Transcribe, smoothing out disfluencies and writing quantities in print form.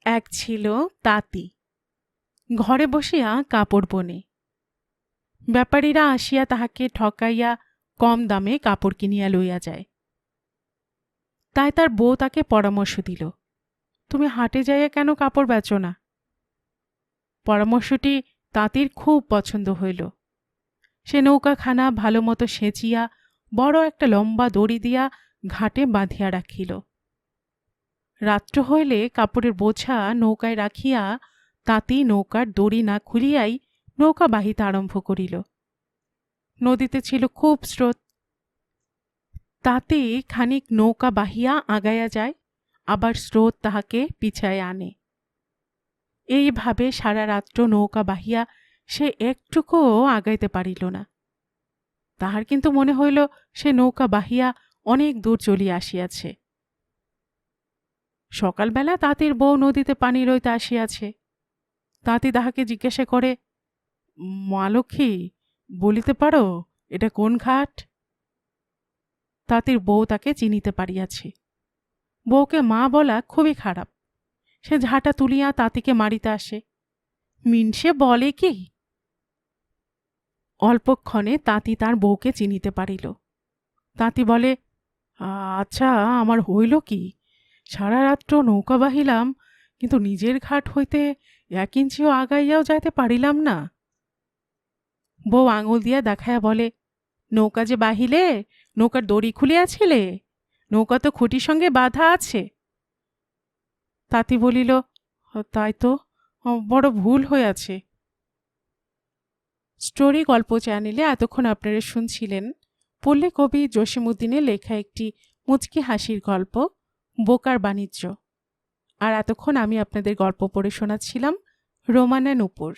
এক ছিল তাঁতি, ঘরে বসিয়া কাপড় বনে। ব্যাপারীরা আসিয়া তাহাকে ঠকাইয়া কম দামে কাপড় কিনিয়া লইয়া যায়। তাই তার বউ তাকে পরামর্শ দিল, তুমি হাটে যাইয়া কেন কাপড় বেচো না? পরামর্শটি তাঁতির খুব পছন্দ হইল। সে নৌকাখানা ভালো মতো সেঁচিয়া বড় একটা লম্বা দড়ি দিয়া ঘাটে বাঁধিয়া রাখিল। রাত্র হইলে কাপড়ের বোঝা নৌকায় রাখিয়া তাঁতি নৌকার দড়ি না খুলিয়াই নৌকা বাহিতে আরম্ভ করিল। নদীতে ছিল খুব স্রোত। তাঁতি খানিক নৌকা বাহিয়া আগাইয়া যায়, আবার স্রোত তাহাকে পিছায় আনে। এইভাবে সারা রাত্র নৌকা বাহিয়া সে একটুকুও আগাইতে পারিল না। তাহার কিন্তু মনে হইল সে নৌকা বাহিয়া অনেক দূর চলিয়া আসিয়াছে। সকালবেলা তাঁতির বউ নদীতে পানি লইতে আসিয়াছে। তাঁতি তাহাকে জিজ্ঞাসা করে, মা লক্ষ্মী, বলিতে পারো এটা কোন ঘাট? তাঁতির বউ তাকে চিনিতে পারিয়াছে। বউকে মা বলা খুবই খারাপ। সে ঝাঁটা তুলিয়া তাঁতিকে মারিতে আসে। মিনসে বলে কি? অল্পক্ষণে তাঁতি তার বউকে চিনিতে পারিল। তাঁতি বলে, আচ্ছা, আমার হইল কি? সারা রাত্র নৌকা বাহিলাম, কিন্তু নিজের ঘাট হইতে 1 ইঞ্চিও আগাইয়াও যাইতে পারিলাম না। বউ আঙুল দিয়া দেখাইয়া বলে, নৌকা যে বাহিলে, নৌকার দড়ি খুলিয়াছিলে? নৌকা তো খুঁটির সঙ্গে বাঁধা আছে। তাঁতি বলিল, তাই তো, বড় ভুল হইয়াছে। স্টোরি গল্প চ্যানেলে এতক্ষণ আপনারা শুনছিলেন পল্লী কবি জসিমউদ্দিনের লেখা একটি মুচকি হাসির গল্প, বোকার বাণিজ্য। আর এতক্ষণ আমি আপনাদের গল্প পড়ে শোনাচ্ছিলাম রোমানা নূপুর।